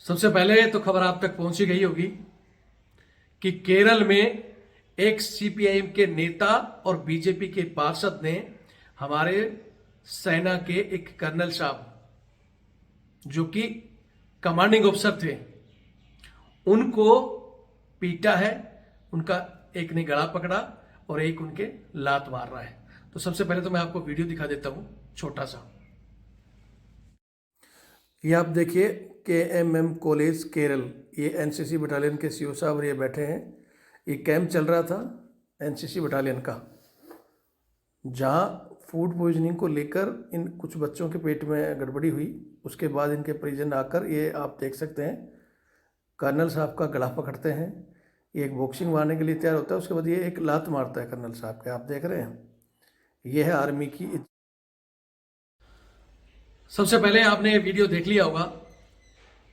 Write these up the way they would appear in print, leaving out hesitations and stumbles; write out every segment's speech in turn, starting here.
सबसे पहले तो खबर आप तक पहुंची गई होगी कि केरल में एक सीपीआईएम के नेता और बीजेपी के पार्षद ने हमारे सेना के एक कर्नल साहब जो कि कमांडिंग अफसर थे उनको पीटा है। उनका एक ने गला पकड़ा और एक उनके लात मार रहा है। तो सबसे पहले तो मैं आपको वीडियो दिखा देता हूं छोटा सा। ये आप देखिए KMM कॉलेज केरल, ये एनसीसी बटालियन के सीओ साहब और ये बैठे हैं। ये कैंप चल रहा था एनसीसी बटालियन का, जहां फूड पॉइजनिंग को लेकर इन कुछ बच्चों के पेट में गड़बड़ी हुई। उसके बाद इनके परिजन आकर, ये आप देख सकते हैं, कर्नल साहब का गला पकड़ते हैं। ये एक बॉक्सिंग मारने के लिए तैयार होता है, उसके बाद ये एक लात मारता है कर्नल साहब के। आप देख रहे हैं, ये है आर्मी की। सबसे पहले आपने ये वीडियो देख लिया होगा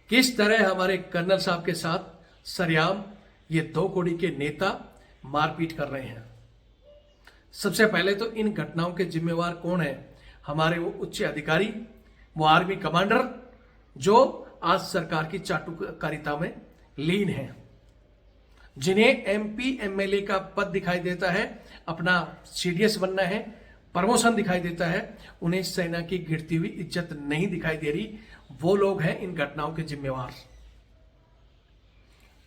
किस तरह हमारे कर्नल साहब के साथ सरेआम ये दो कोड़ी के नेता मारपीट कर रहे हैं। सबसे पहले तो इन घटनाओं के जिम्मेवार कौन है? हमारे वो उच्च अधिकारी, वो आर्मी कमांडर जो आज सरकार की चाटुकारिता में लीन है, जिन्हें MP MLA का पद दिखाई देता है, अपना CDS बनना है, प्रमोशन दिखाई देता है, उन्हें सेना की गिरती हुई इज्जत नहीं दिखाई दे रही। वो लोग हैं इन घटनाओं के जिम्मेवार।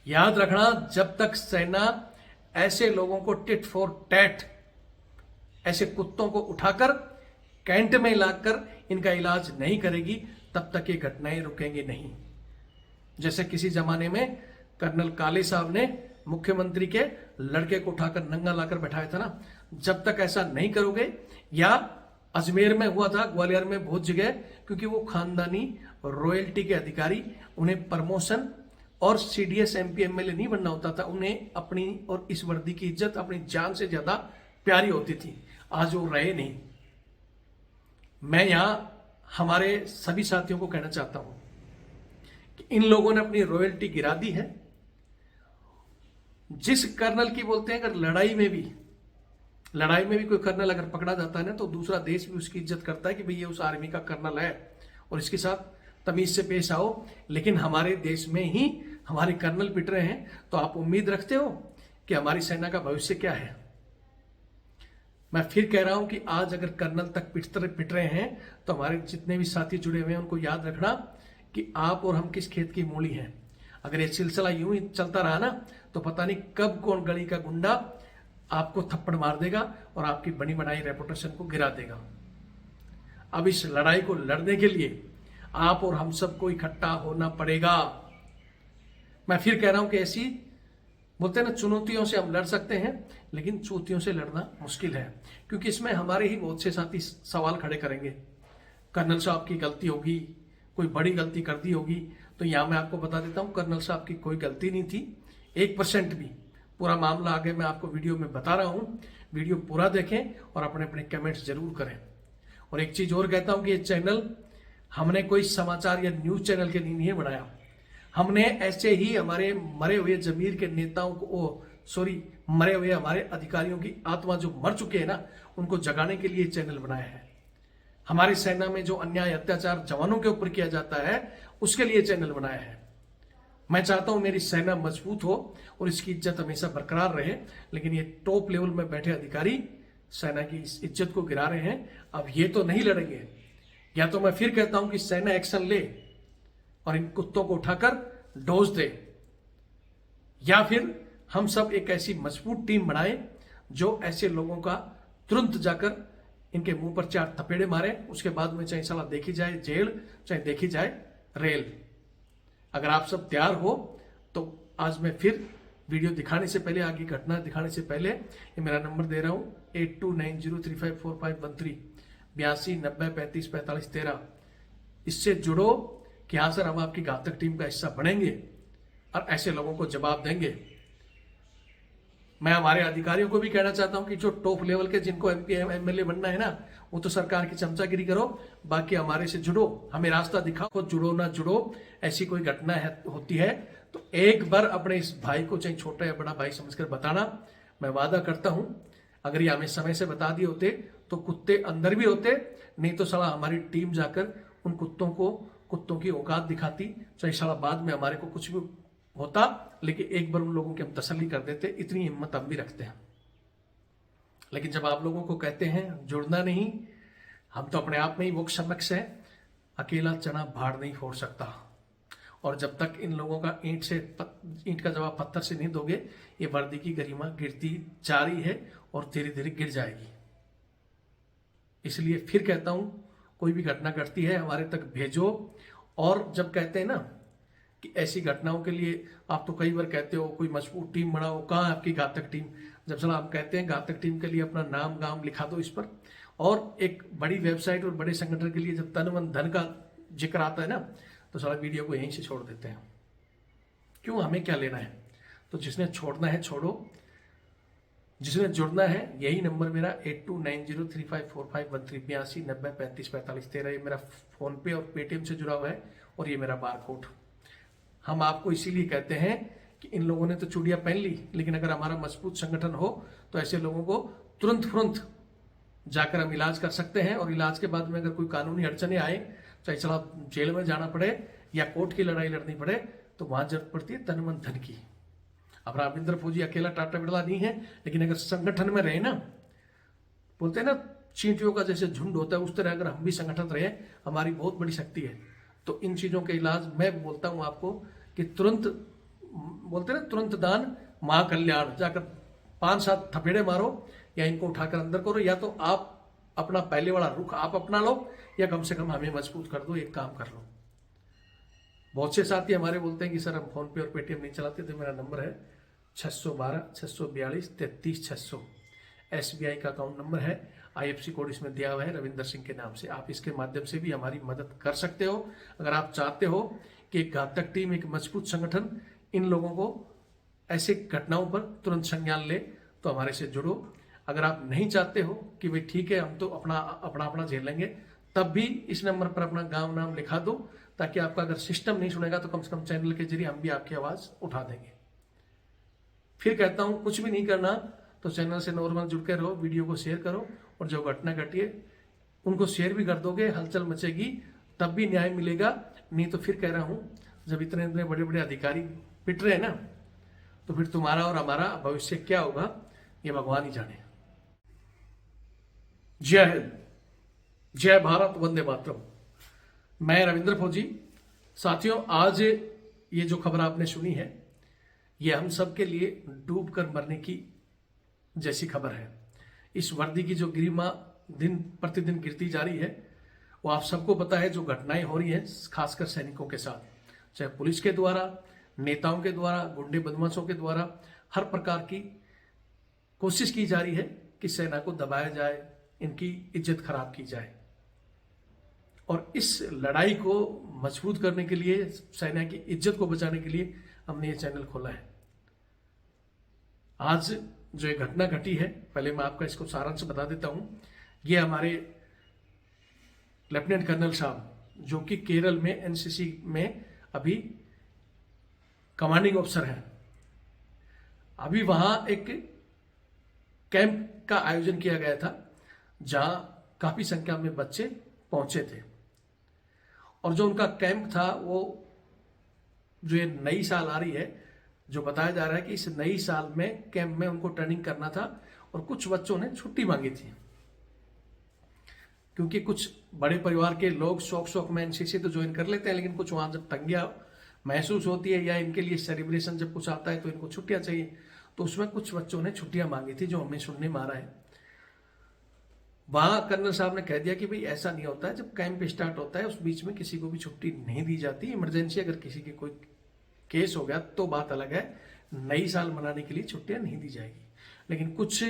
याद रखना, जब तक सेना ऐसे लोगों को टिट फॉर टैट, ऐसे कुत्तों को उठाकर कैंट में लाकर इनका इलाज नहीं करेगी, तब तक ये घटनाएं रुकेंगी नहीं। जैसे किसी जमाने में कर्नल काले साहब ने मुख्यमंत्री के लड़के को उठाकर नंगा लाकर बैठाया था ना, जब तक ऐसा नहीं करोगे, या अजमेर में हुआ था, ग्वालियर में बहुत जगह, क्योंकि वो खानदानी रॉयल्टी के अधिकारी, उन्हें प्रमोशन और CDS MP MLA नहीं बनना होता था, उन्हें अपनी और इस वर्दी की इज्जत अपनी जान से ज्यादा प्यारी होती थी। आज वो रहे नहीं। मैं यहां हमारे सभी साथियों को कहना चाहता हूं कि इन लोगों ने अपनी रॉयल्टी गिरा दी है। जिस कर्नल की बोलते हैं, अगर लड़ाई में भी कोई कर्नल अगर पकड़ा जाता है ना, तो दूसरा देश भी उसकी इज्जत करता है कि भाई ये उस आर्मी का कर्नल है और इसके साथ तमीज से पेश आओ। लेकिन हमारे देश में ही हमारे कर्नल पिट रहे हैं, तो आप उम्मीद रखते हो कि हमारी सेना का भविष्य क्या है? मैं फिर कह रहा हूं कि आज अगर कर्नल तक पिट रहे हैं, तो हमारे जितने भी साथी जुड़े हुए हैं उनको याद रखना कि आप और हम किस खेत की मूली हैं। अगर ये सिलसिला यूं ही चलता रहा ना, तो पता नहीं कब कौन गली का गुंडा आपको थप्पड़ मार देगा और आपकी बनी बनाई रेपुटेशन को गिरा देगा। अब इस लड़ाई को लड़ने के लिए आप और हम सबको इकट्ठा होना पड़ेगा। मैं फिर कह रहा हूं कि ऐसी बोलते हैं ना, चुनौतियों से हम लड़ सकते हैं, लेकिन चुनौतियों से लड़ना मुश्किल है, क्योंकि इसमें हमारे ही बहुत से साथी सवाल खड़े करेंगे। कर्नल साहब की गलती होगी, कोई बड़ी गलती कर दी होगी। तो यहां मैं आपको बता देता हूं, कर्नल साहब की कोई गलती नहीं थी, 1% भी। पूरा मामला आगे मैं आपको वीडियो में बता रहा हूं। वीडियो पूरा देखें और अपने अपने कमेंट्स जरूर करें। और एक चीज और कहता हूं कि ये चैनल हमने कोई समाचार या न्यूज चैनल के लिए नहीं बनाया। हमने ऐसे ही हमारे मरे हुए जमीर के नेताओं को, मरे हुए हमारे अधिकारियों की आत्मा जो मर चुके हैं ना, उनको जगाने के लिए चैनल बनाया है। हमारी सेना में जो अन्याय अत्याचार जवानों के ऊपर किया जाता है, उसके लिए चैनल बनाया है। मैं चाहता हूं मेरी सेना मजबूत हो और इसकी इज्जत हमेशा बरकरार रहे, लेकिन ये टॉप लेवल में बैठे अधिकारी सेना की इस इज्जत को गिरा रहे हैं। अब ये तो नहीं लड़ेंगे। या तो मैं फिर कहता हूं कि सेना एक्शन ले और इन कुत्तों को उठाकर डोज दे, या फिर हम सब एक ऐसी मजबूत टीम बनाएं जो ऐसे लोगों का तुरंत जाकर इनके मुंह पर 4 थपेड़े मारे। उसके बाद में चाहे साला देखी जाए जेल, चाहे देखी जाए रेल। अगर आप सब तैयार हो तो आज मैं फिर वीडियो दिखाने से पहले, आगे घटना दिखाने से पहले, ये मेरा नंबर दे रहा हूं 8290354513 82 90 35 45 13। इससे जुड़ो कि हाँ सर, हम आपकी घातक टीम का हिस्सा बनेंगे और ऐसे लोगों को जवाब देंगे। मैं हमारे अधिकारियों को भी कहना चाहता हूं कि जो टॉप लेवल के, जिनको MP MLA बनना है ना, वो तो सरकार की चमचागिरी करो, बाकी हमारे से जुड़ो, हमें रास्ता दिखाओ। खुद जुड़ो ना जुड़ो, ऐसी कोई घटना होती है तो एक बार अपने इस भाई को, चाहे छोटा या बड़ा भाई समझकर बताना। मैं वादा करता हूं, अगर ये हमें समय से बता दिए होते तो कुत्ते अंदर भी होते, नहीं तो साला हमारी टीम जाकर उन कुत्तों को कुत्तों की औकात दिखाती, चाहे साला बाद में हमारे को कुछ भी होता, लेकिन एक बार उन लोगों की हम तसल्ली कर देते, इतनी हिम्मत हम भी रखते हैं। लेकिन जब आप लोगों को कहते हैं जुड़ना नहीं, हम तो अपने आप में ही वो समक्ष है, अकेला चना भाड़ नहीं फोड़ सकता। और जब तक इन लोगों का ईंट का जवाब पत्थर से नहीं दोगे, ये वर्दी की गरिमा गिरती जा रही है और धीरे धीरे गिर जाएगी। इसलिए फिर कहता हूं, कोई भी घटना घटती है हमारे तक भेजो। और जब कहते हैं ना कि ऐसी घटनाओं के लिए आप तो कई बार कहते हो कोई मजबूत टीम बनाओ, कहाँ है आपकी घातक टीम? जब चलो आप कहते हैं घातक टीम के लिए अपना नाम गाम लिखा दो इस पर, और एक बड़ी वेबसाइट और बड़े संगठन के लिए जब तन मन धन का जिक्र आता है ना, तो सारा वीडियो को यहीं से छोड़ देते हैं। क्यों, हमें क्या लेना है? तो जिसने छोड़ना है छोड़ो, जिसने जुड़ना है यही नंबर मेरा 8290354513 8290354513 ये मेरा फोन पे और पेटीएम से जुड़ा हुआ है, और ये मेरा बार कोड। हम आपको इसीलिए कहते हैं कि इन लोगों ने तो चूड़ियां पहन ली, लेकिन अगर हमारा मजबूत संगठन हो तो ऐसे लोगों को तुरंत जाकर हम इलाज कर सकते हैं। और इलाज के बाद में अगर कोई कानूनी अड़चने आए, चाहे चला जेल में जाना पड़े या कोर्ट की लड़ाई लड़नी पड़े, तो वहां जरूरत पड़ती है तन मन धन की। अब रविंद्र फौजी अकेला टाटा बिरला नहीं है, लेकिन अगर संगठन में रहे ना, बोलते हैं ना चींटियों का जैसे झुंड होता है, उस तरह अगर हम भी संगठन रहे, हमारी बहुत बड़ी शक्ति है। तो इन चीजों के इलाज मैं बोलता हूं आपको कि तुरंत, बोलते हैं ना तुरंत दान महाकल्याण, जाकर 5-7 थपेड़े मारो या इनको उठाकर अंदर करो, या तो आप अपना पहले वाला रुख आप अपना लो, या कम से कम हमें मजबूत कर दो, एक काम कर लो। बहुत से साथी हमारे बोलते हैं कि सर हम फोन पे और पेटीएम नहीं चलाते, तो मेरा नंबर है 612-642-33-600। SBI का अकाउंट नंबर है, IFSC कोड इसमें दिया हुआ है रविंदर सिंह के नाम से। आप इसके माध्यम से भी हमारी मदद कर सकते हो। अगर आप चाहते हो कि एक घातक टीम, एक मजबूत संगठन इन लोगों को ऐसे घटनाओं पर तुरंत संज्ञान ले, तो हमारे से जुड़ो। अगर आप नहीं चाहते हो कि भाई ठीक है हम तो अपना झेल लेंगे, तब भी इस नंबर पर अपना गांव नाम लिखा दो, ताकि आपका अगर सिस्टम नहीं सुनेगा तो कम से कम चैनल के जरिए हम भी आपकी आवाज उठा देंगे। फिर कहता हूं, कुछ भी नहीं करना तो चैनल से नॉर्मल जुड़ के रहो, वीडियो को शेयर करो, और जो घटना घटी है उनको शेयर भी कर दोगे, हलचल मचेगी, तब भी न्याय मिलेगा। नहीं तो फिर कह रहा हूं, जब इतने इतने बड़े बड़े अधिकारी पिट रहे हैं ना, तो फिर तुम्हारा और हमारा भविष्य क्या होगा ये भगवान ही जाने। जय हिंद, जय भारत, वंदे मातरम। मैं रविंद्र फौजी। साथियों, आज ये जो खबर आपने सुनी है, ये हम सब के लिए डूब कर मरने की जैसी खबर है। इस वर्दी की जो गरिमा दिन प्रतिदिन गिरती जा रही है, वो आप सबको पता है। जो घटनाएं हो रही हैं खासकर सैनिकों के साथ, चाहे पुलिस के द्वारा, नेताओं के द्वारा, गुंडे बदमाशों के द्वारा, हर प्रकार की कोशिश की जा रही है कि सेना को दबाया जाए, इनकी इज्जत खराब की जाए। और इस लड़ाई को मजबूत करने के लिए, सेना की इज्जत को बचाने के लिए हमने ये चैनल खोला है। आज जो ये घटना घटी है, पहले मैं आपका इसको सारांश बता देता हूं। ये हमारे लेफ्टिनेंट कर्नल साहब, जो कि केरल में एनसीसी में अभी कमांडिंग ऑफिसर हैं, अभी वहां एक कैंप का आयोजन किया गया था, जहां काफी संख्या में बच्चे पहुंचे थे। और जो उनका कैंप था, वो जो ये नई साल आ रही है, जो बताया जा रहा है कि इस नई साल में कैंप में उनको ट्रेनिंग करना था, और कुछ बच्चों ने छुट्टी मांगी थी, क्योंकि कुछ बड़े परिवार के लोग शौक में एनसीसी तो ज्वाइन कर लेते हैं, लेकिन कुछ वहां जब तंगियां महसूस होती है या इनके लिए सेलिब्रेशन जब कुछ आता है तो इनको छुट्टियां चाहिए, तो उसमें कुछ बच्चों ने छुट्टियां मांगी थी, जो हमें सुनने में आ रहा है। वहां कर्नल साहब ने कह दिया कि भाई ऐसा नहीं होता है, जब कैंप स्टार्ट होता है उस बीच में किसी को भी छुट्टी नहीं दी जाती। इमरजेंसी अगर किसी की कोई केस हो गया तो बात अलग है, नई साल मनाने के लिए छुट्टियां नहीं दी जाएगी। लेकिन कुछ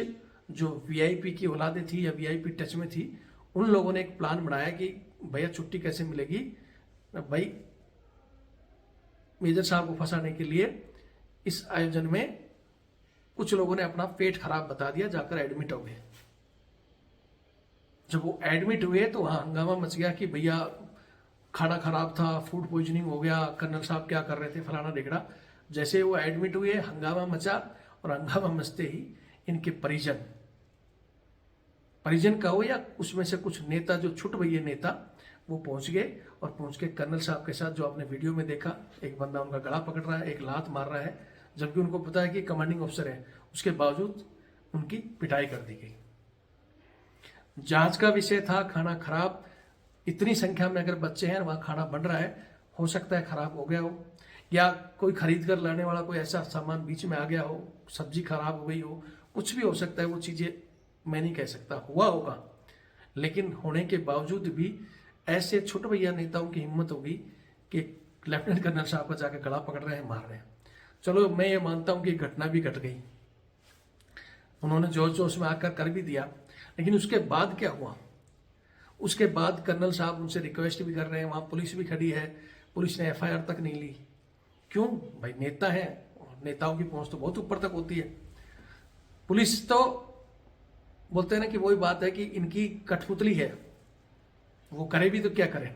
जो वीआईपी की औलादें थी या वीआईपी टच में थी, उन लोगों ने एक प्लान बनाया कि भैया छुट्टी कैसे मिलेगी। भाई मेजर साहब को फंसाने के लिए इस आयोजन में कुछ लोगों ने अपना पेट खराब बता दिया, जाकर एडमिट हो गए। जब वो एडमिट हुए तो वहां हंगामा मच गया कि भैया खाना खराब था, फूड पॉइजनिंग हो गया, कर्नल साहब क्या कर रहे थे, फलाना ढिगड़ा। जैसे वो एडमिट हुए हंगामा मचा, और हंगामा मचते ही इनके परिजन कहो या उसमें से कुछ नेता जो छुट भैया नेता, वो पहुंच गए और पहुंच के कर्नल साहब के साथ, जो आपने वीडियो में देखा, एक बंदा उनका गला पकड़ रहा है, एक लात मार रहा है, जबकि उनको पता है कि कमांडिंग ऑफिसर है, उसके बावजूद उनकी पिटाई कर दी गई। जांच का विषय था खाना खराब। इतनी संख्या में अगर बच्चे हैं, वहां खाना बन रहा है, हो सकता है खराब हो गया हो, या कोई खरीद कर लाने वाला कोई ऐसा सामान बीच में आ गया हो, सब्जी खराब हो गई हो, कुछ भी हो सकता है। वो चीजें मैं नहीं कह सकता, हुआ होगा, लेकिन होने के बावजूद भी ऐसे छोटे भैया नेताओं की हिम्मत होगी कि लेफ्टिनेंट कर्नल साहब का जाकर गला पकड़ रहे हैं, मार रहे हैं। चलो मैं ये मानता हूं कि घटना भी घट गई, उन्होंने जोश जोश में आकर कर भी दिया, लेकिन उसके बाद क्या हुआ? उसके बाद कर्नल साहब उनसे रिक्वेस्ट भी कर रहे हैं, वहां पुलिस भी खड़ी है, पुलिस ने एफआईआर तक नहीं ली। क्यों भाई? नेता है, नेताओं की पहुंच तो बहुत ऊपर तक होती है। पुलिस तो बोलते हैं ना कि वही बात है कि इनकी कठपुतली है, वो करे भी तो क्या करे।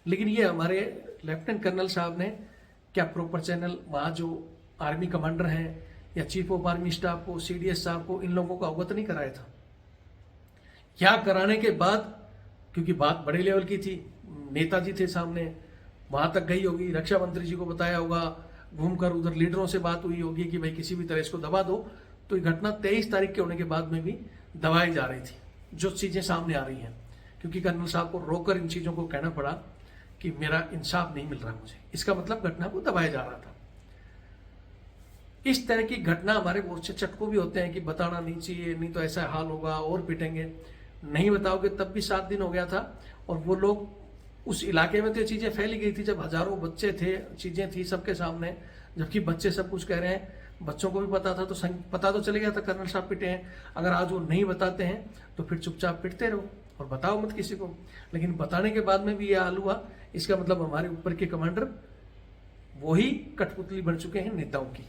लेकिन ये हमारे लेफ्टिनेंट कर्नल साहब ने क्या प्रॉपर चैनल वहां जो आर्मी कमांडर हैं या चीफ ऑफ आर्मी स्टाफ को, सीडीएस साहब को, इन लोगों को अवगत नहीं कराया था? क्या कराने के बाद, क्योंकि बात बड़े लेवल की थी, नेताजी थे सामने, वहां तक गई होगी, रक्षा मंत्री जी को बताया होगा, घूमकर उधर लीडरों से बात हुई होगी कि भाई किसी भी तरह इसको दबा दो। तो ये घटना 23 तारीख के होने के बाद में भी दबाई जा रही थी, जो चीजें सामने आ रही हैं, क्योंकि कर्नल साहब को रोककर इन चीजों को कहना पड़ा कि मेरा इंसाफ नहीं मिल रहा मुझे। इसका मतलब घटना को दबाया जा रहा था। इस तरह की घटना हमारे बहुत से चटकों भी होते हैं कि बताना नहीं चाहिए, नहीं तो ऐसा हाल होगा और पिटेंगे। नहीं बताओगे तब भी 7 दिन हो गया था, और वो लोग उस इलाके में तो ये चीजें फैली गई थी, जब हजारों बच्चे थे, चीजें थी सबके सामने, जबकि बच्चे सब कुछ कह रहे हैं, बच्चों को भी पता था, तो पता तो चले गया था कर्नल साहब पिटे हैं। अगर आज वो नहीं बताते हैं तो फिर चुपचाप पिटते रहो और बताओ मत किसी को। लेकिन बताने के बाद में भी यह हाल हुआ, इसका मतलब हमारे ऊपर के कमांडर वही कठपुतली बन चुके हैं नेताओं की।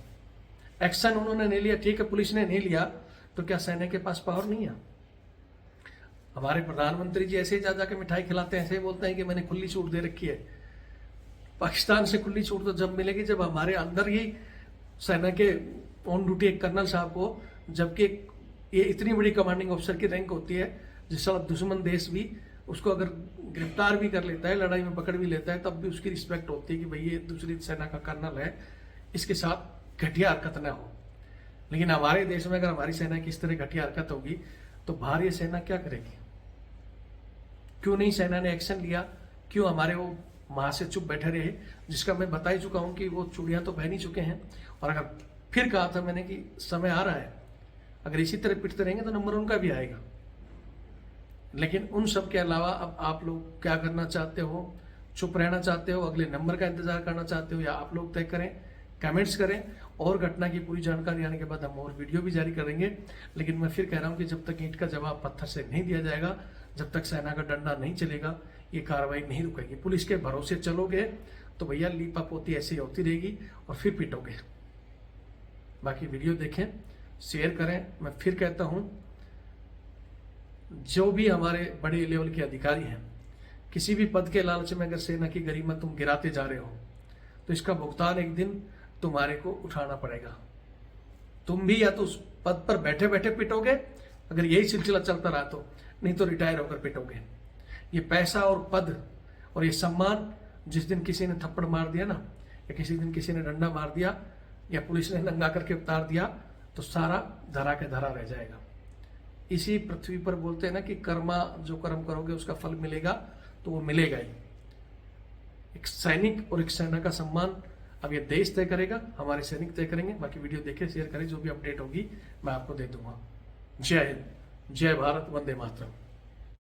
एक्शन उन्होंने नहीं लिया, ठीक है, पुलिस ने नहीं लिया, तो क्या सेना के पास पावर नहीं है? हमारे प्रधानमंत्री जी ऐसे ही जा जाके मिठाई खिलाते हैं, ऐसे ही बोलते हैं कि मैंने खुली छूट दे रखी है। पाकिस्तान से खुली छूट तो जब मिलेगी जब हमारे अंदर ही सेना के ऑन ड्यूटी एक कर्नल साहब को, जबकि ये इतनी बड़ी कमांडिंग ऑफिसर की रैंक होती है, जिस साल दुश्मन देश भी उसको अगर गिरफ्तार भी कर लेता है, लड़ाई में पकड़ भी लेता है, तब भी उसकी रिस्पेक्ट होती है कि भाई ये दूसरी सेना का कर्नल है, इसके साथ घटिया हरकत न हो। लेकिन हमारे देश में अगर हमारी सेना की इस तरह घटिया हरकत होगी तो बाहर ये सेना क्या करेगी? क्यों नहीं सेना ने एक्शन लिया? क्यों हमारे वो वहां से चुप बैठे रहे? जिसका मैं बता ही चुका हूं कि वो चूड़ियां तो पहन ही चुके हैं। और अगर फिर कहा था मैंने कि समय आ रहा है, अगर इसी तरह पिटते रहेंगे तो नंबर उनका भी आएगा। लेकिन उन सब के अलावा अब आप लोग क्या करना चाहते हो? चुप रहना चाहते हो, अगले नंबर का इंतजार करना चाहते हो, या आप लोग तय करें, कमेंट्स करें। और घटना की पूरी जानकारी आने के बाद हम और वीडियो भी जारी करेंगे। लेकिन मैं फिर कह रहा हूं कि जब तक ईंट का जवाब पत्थर से नहीं दिया जाएगा, जब तक सेना का डंडा नहीं चलेगा, ये कार्रवाई नहीं रुकेगी। पुलिस के भरोसे चलोगे तो भैया लीपा पोती ऐसी होती रहेगी और फिर पिटोगे। बाकी वीडियो देखें, शेयर करें। मैं फिर कहता हूं, जो भी हमारे बड़े लेवल के अधिकारी हैं, किसी भी पद के लालच में अगर सेना की गरिमा तुम गिराते जा रहे हो तो इसका भुगतान एक दिन तुम्हारे को उठाना पड़ेगा। तुम भी या तो उस पद पर बैठे बैठे पिटोगे, अगर यही सिलसिला चलता रहा तो, नहीं तो रिटायर होकर पिटोगे। ये पैसा और पद और ये सम्मान, जिस दिन किसी ने थप्पड़ मार दिया ना, या किसी दिन किसी ने डंडा मार दिया, या पुलिस ने नंगा करके उतार दिया, तो सारा धरा के धरा रह जाएगा। इसी पृथ्वी पर बोलते हैं ना कि कर्मा, जो कर्म करोगे उसका फल मिलेगा, तो वो मिलेगा ही। एक सैनिक और एक सेना का सम्मान अब ये देश तय करेगा, हमारे सैनिक तय करेंगे। बाकी वीडियो देखें, शेयर करें, जो भी अपडेट होगी मैं आपको दे दूंगा। जय हिंद, जय भारत, वंदे मातरम।